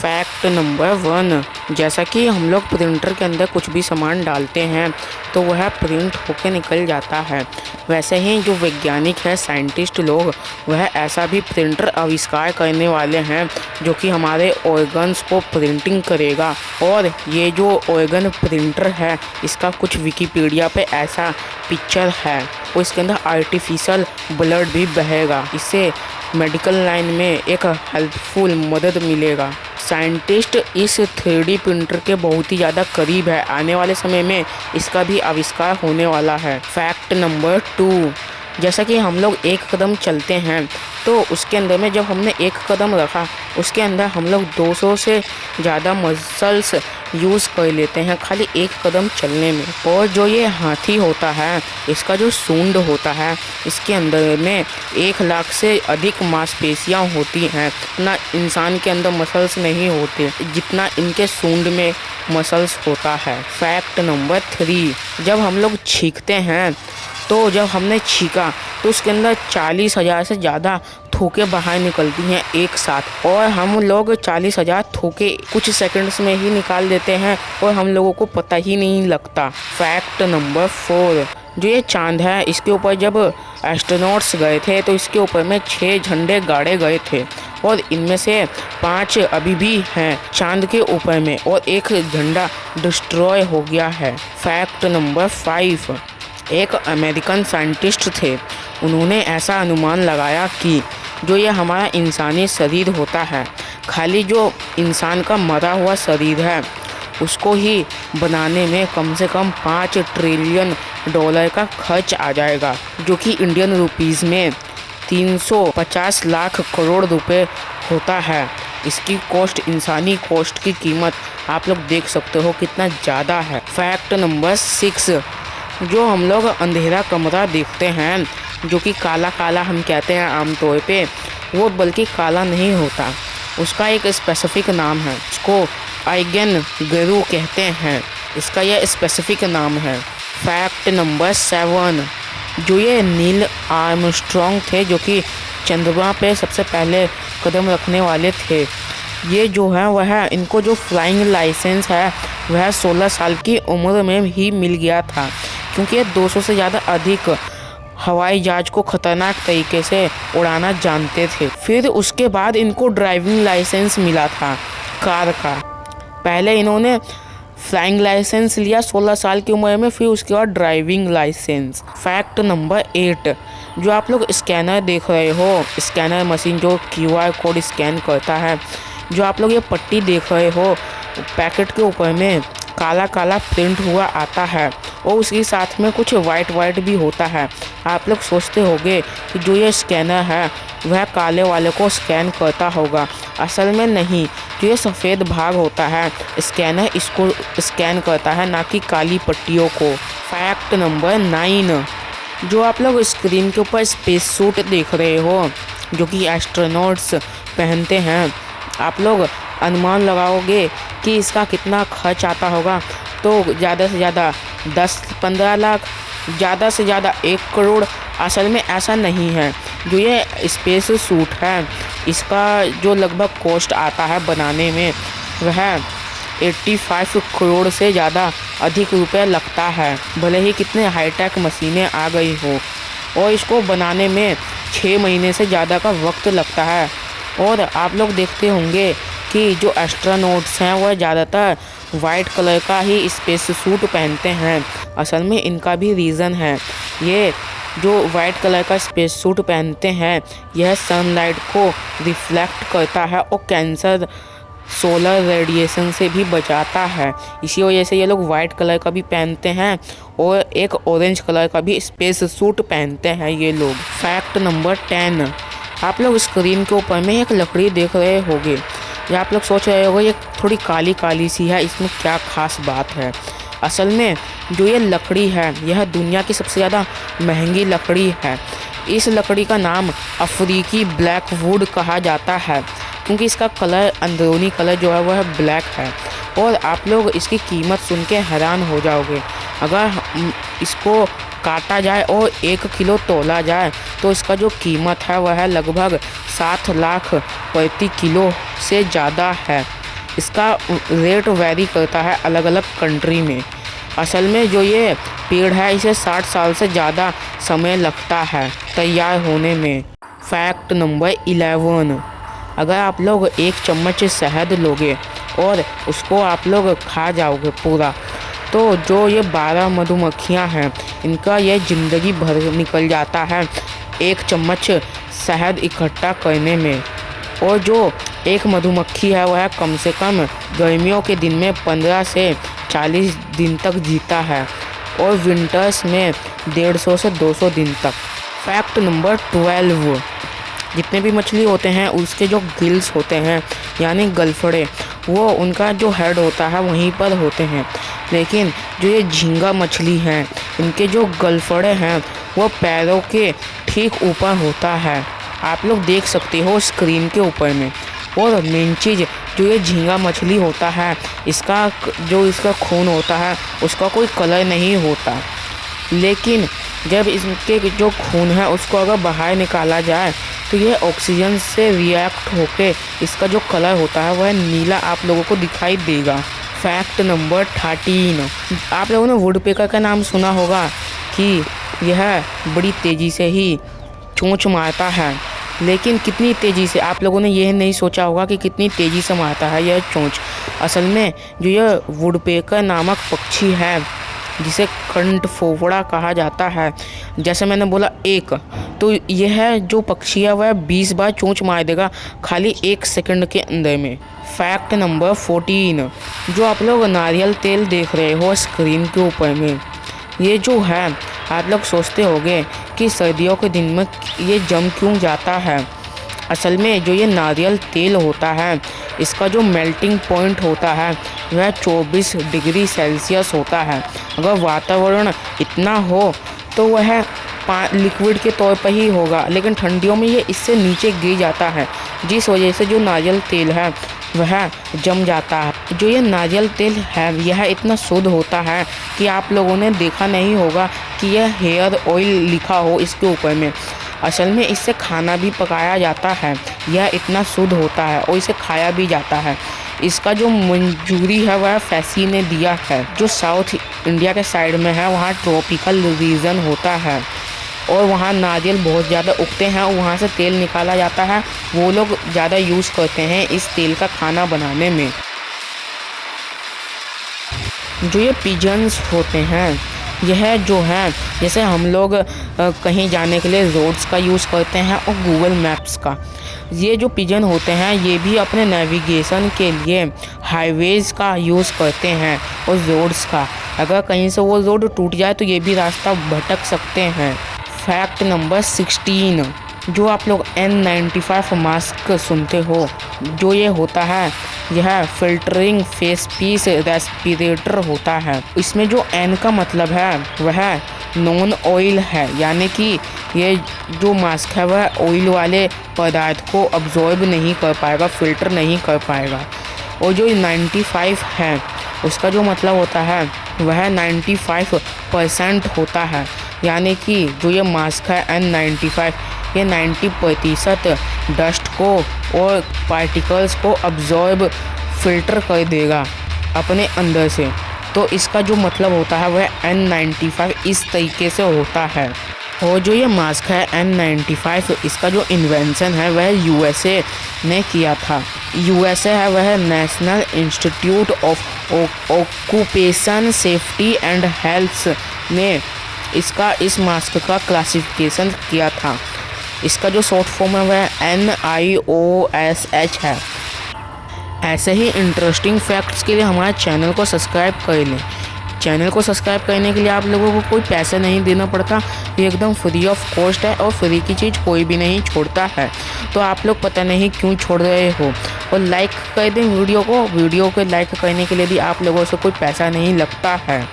Fact number 1, जैसा कि हम लोग प्रिंटर के अंदर कुछ भी सामान डालते हैं तो वह प्रिंट होके निकल जाता है। वैसे ही जो वैज्ञानिक है, साइंटिस्ट लोग, वह ऐसा भी प्रिंटर आविष्कार करने वाले हैं जो कि हमारे ऑर्गन्स को प्रिंटिंग करेगा। और ये जो ऑर्गन प्रिंटर है, इसका कुछ विकिपीडिया पे ऐसा पिक्चर है और इसके अंदर आर्टिफिशियल ब्लड भी बहेगा। इससे मेडिकल लाइन में एक हेल्पफुल मदद मिलेगा। साइंटिस्ट इस 3D प्रिंटर के बहुत ही ज़्यादा करीब है। आने वाले समय में इसका भी आविष्कार होने वाला है। फैक्ट नंबर 2, जैसा कि हम लोग एक कदम चलते हैं तो उसके अंदर में जब हमने एक कदम रखा, उसके अंदर हम लोग 200 से ज़्यादा मसल्स यूज़ कर लेते हैं खाली एक कदम चलने में। और जो ये हाथी होता है, इसका जो सूंड होता है, इसके अंदर में 1 लाख से अधिक मांसपेशियाँ होती हैं। इतना इंसान के अंदर मसल्स नहीं होते जितना इनके सूंड में मसल्स होता है। फैक्ट नंबर 3, जब हम लोग छींकते हैं तो जब हमने छींका तो उसके अंदर 40,000 से ज़्यादा थूकें बाहर निकलती हैं एक साथ, और हम लोग 40,000 थूकें कुछ सेकंड्स में ही निकाल देते हैं और हम लोगों को पता ही नहीं लगता। फैक्ट नंबर 4, जो ये चांद है, इसके ऊपर जब एस्ट्रोनॉट्स गए थे तो इसके ऊपर में 6 झंडे गाड़े गए थे और इनमें से 5 अभी भी हैं चांद के ऊपर में और एक झंडा डिस्ट्रॉय हो गया है। फैक्ट नंबर 5, एक अमेरिकन साइंटिस्ट थे। उन्होंने ऐसा अनुमान लगाया कि जो ये हमारा इंसानी शरीर होता है, खाली जो इंसान का मरा हुआ शरीर है उसको ही बनाने में कम से कम $5 ट्रिलियन का खर्च आ जाएगा, जो कि इंडियन रुपीज़ में 350 लाख करोड़ रुपए होता है। इसकी कॉस्ट, इंसानी कॉस्ट की कीमत आप लोग देख सकते हो कितना ज़्यादा है। फैक्ट नंबर 6, जो हम लोग अंधेरा कमरा देखते हैं, जो कि काला काला हम कहते हैं आमतौर पे, वो बल्कि काला नहीं होता, उसका एक स्पेसिफिक नाम है। उसको आइगन गेरू कहते हैं, इसका यह स्पेसिफिक नाम है। फैक्ट नंबर 7, जो ये नील आर्मस्ट्रॉन्ग थे, जो कि चंद्रमा पे सबसे पहले कदम रखने वाले थे, ये जो है वह इनको जो फ्लाइंग लाइसेंस है वह 16 साल की उम्र में ही मिल गया था, क्योंकि ये 200 से ज़्यादा अधिक हवाई जहाज को ख़तरनाक तरीके से उड़ाना जानते थे। फिर उसके बाद इनको ड्राइविंग लाइसेंस मिला था कार का। पहले इन्होंने फ्लाइंग लाइसेंस लिया 16 साल की उम्र में, फिर उसके बाद ड्राइविंग लाइसेंस। फैक्ट नंबर 8, जो आप लोग स्कैनर देख रहे हो, स्कैनर मशीन जो QR कोड स्कैन करता है, जो आप लोग ये पट्टी देख रहे हो, पैकेट के ऊपर में काला काला प्रिंट हुआ आता है और उसके साथ में कुछ वाइट भी होता है। आप लोग सोचते होंगे कि जो ये स्कैनर है वह काले वाले को स्कैन करता होगा। असल में नहीं, जो ये सफ़ेद भाग होता है, स्कैनर इसको स्कैन करता है, ना कि काली पट्टियों को। फैक्ट नंबर 9, जो आप लोग स्क्रीन के ऊपर स्पेस सूट देख रहे हो, जो कि एस्ट्रोनॉट्स पहनते हैं, आप लोग अनुमान लगाओगे कि इसका कितना खर्च आता होगा, तो ज़्यादा से ज़्यादा 10-15 लाख, ज़्यादा से ज़्यादा 1 करोड़। असल में ऐसा नहीं है। जो ये स्पेस सूट है, इसका जो लगभग कॉस्ट आता है बनाने में, वह 85 करोड़ से ज़्यादा अधिक रुपए लगता है, भले ही कितने हाईटेक मशीनें आ गई हो। और इसको बनाने में 6 महीने से ज़्यादा का वक्त लगता है। और आप लोग देखते होंगे कि जो एस्ट्रोनॉट्स हैं वह ज़्यादातर वाइट कलर का ही स्पेस सूट पहनते हैं। असल में इनका भी रीज़न है। ये जो वाइट कलर का स्पेस सूट पहनते हैं, यह सनलाइट को रिफ्लेक्ट करता है और कैंसर सोलर रेडिएशन से भी बचाता है। इसी वजह से ये लोग वाइट कलर का भी पहनते हैं और एक ऑरेंज कलर का भी स्पेस सूट पहनते हैं ये लोग। फैक्ट नंबर 10, आप लोग स्क्रीन के ऊपर में एक लकड़ी देख रहे होंगे, या आप लोग सोच रहे होंगे ये थोड़ी काली काली सी है, इसमें क्या खास बात है। असल में जो ये लकड़ी है, यह दुनिया की सबसे ज़्यादा महंगी लकड़ी है। इस लकड़ी का नाम अफ्रीकी ब्लैक वुड कहा जाता है, क्योंकि इसका कलर, अंदरूनी कलर जो है वह ब्लैक है। और आप लोग इसकी कीमत सुन के हैरान हो जाओगे। अगर इसको काटा जाए और 1 किलो तोला जाए तो इसका जो कीमत है वह लगभग 7 लाख प्रति किलो से ज़्यादा है। इसका रेट वेरी करता है अलग अलग कंट्री में। असल में जो ये पेड़ है इसे 60 साल से ज़्यादा समय लगता है तैयार होने में। फैक्ट नंबर 11, अगर आप लोग 1 चम्मच शहद लोगे और उसको आप लोग खा जाओगे पूरा, तो जो ये 12 मधुमक्खियाँ हैं इनका ये ज़िंदगी भर निकल जाता है 1 चम्मच शहद इकट्ठा करने में। और जो एक मधुमक्खी है वह कम से कम गर्मियों के दिन में 15 से 40 दिन तक जीता है और विंटर्स में 150 से 200 दिन तक। फैक्ट नंबर 12, जितने भी मछली होते हैं उसके जो गिल्स होते हैं यानी गलफड़े, वो उनका जो हेड होता है वहीं पर होते हैं, लेकिन जो ये झींगा मछली हैं इनके जो गलफड़े हैं वो पैरों के ठीक ऊपर होता है। आप लोग देख सकते हो स्क्रीन के ऊपर में। और मेन चीज़ जो ये झींगा मछली होता है इसका खून होता है उसका कोई कलर नहीं होता, लेकिन जब इसके जो खून है उसको अगर बाहर निकाला जाए तो ये ऑक्सीजन से रिएक्ट होके इसका जो कलर होता है वह नीला आप लोगों को दिखाई देगा। फैक्ट नंबर 13, आप लोगों ने वुडपेकर का नाम सुना होगा कि यह बड़ी तेज़ी से ही चोंच मारता है, लेकिन कितनी तेज़ी से आप लोगों ने यह नहीं सोचा होगा कि कितनी तेज़ी से मारता है यह चोंच। असल में जो यह वुडपेकर नामक पक्षी है जिसे कंठफोफड़ा कहा जाता है, जैसे मैंने बोला 1, तो यह जो पक्षी है वह 20 बार चोंच मार देगा खाली 1 सेकंड के अंदर में। फैक्ट नंबर 14, जो आप लोग नारियल तेल देख रहे हो स्क्रीन के ऊपर में, ये जो है आप लोग सोचते होंगे कि सर्दियों के दिन में ये जम क्यों जाता है। असल में जो ये नारियल तेल होता है इसका जो मेल्टिंग पॉइंट होता है वह 24 डिग्री सेल्सियस होता है। अगर वातावरण इतना हो तो वह लिक्विड के तौर पर ही होगा, लेकिन ठंडियों में ये इससे नीचे गिर जाता है, जिस वजह से जो नारियल तेल है वह जम जाता है। जो ये नारियल तेल है यह इतना शुद्ध होता है कि आप लोगों ने देखा नहीं होगा कि यह हेयर ऑयल लिखा हो इसके ऊपर में। असल में इससे खाना भी पकाया जाता है, यह इतना शुद्ध होता है और इसे खाया भी जाता है। इसका जो मंजूरी है वह फैसी ने दिया है। जो साउथ इंडिया के साइड में है वहाँ ट्रॉपिकल रीजन होता है और वहाँ नारियल बहुत ज़्यादा उगते हैं और वहाँ से तेल निकाला जाता है, वो लोग ज़्यादा यूज़ करते हैं इस तेल का खाना बनाने में। जो ये पिजन्स होते हैं यह जो है जैसे हम लोग कहीं जाने के लिए रोड्स का यूज़ करते हैं और गूगल मैप्स का, ये जो पिजन होते हैं ये भी अपने नेविगेशन के लिए हाईवेज़ का यूज़ करते हैं और रोड्स का। अगर कहीं से वो रोड टूट जाए तो ये भी रास्ता भटक सकते हैं। फैक्ट नंबर 16, जो आप लोग N95 मास्क सुनते हो, जो ये होता है यह फिल्टरिंग फेस पीस रेस्पिरेटर होता है। इसमें जो N का मतलब है वह नॉन ऑयल है, यानी कि ये जो मास्क है वह ऑयल वाले पदार्थ को अब्जॉर्ब नहीं कर पाएगा, फिल्टर नहीं कर पाएगा। और जो 95 है उसका जो मतलब होता है वह 95% होता है, यानी कि जो ये मास्क है N95 ये 90% डस्ट को और पार्टिकल्स को अब्जॉर्ब फिल्टर कर देगा अपने अंदर से। तो इसका जो मतलब होता है वह N95 इस तरीके से होता है। और जो ये मास्क है N95 इसका जो इन्वेंशन है वह USA ने किया था। USA है वह national institute of occupation safety and health ने इस मास्क का क्लासिफिकेशन किया था। इसका जो शॉर्ट फॉर्म है वह NIOSH है। ऐसे ही इंटरेस्टिंग फैक्ट्स के लिए हमारे चैनल को सब्सक्राइब कर लें। चैनल को सब्सक्राइब करने के लिए आप लोगों को कोई पैसा नहीं देना पड़ता, ये एकदम फ्री ऑफ कॉस्ट है और फ्री की चीज़ कोई भी नहीं छोड़ता है। तो आप लोग पता नहीं क्यों छोड़ रहे हो। और लाइक कर दें वीडियो को लाइक करने के लिए भी आप लोगों से कोई पैसा नहीं लगता है।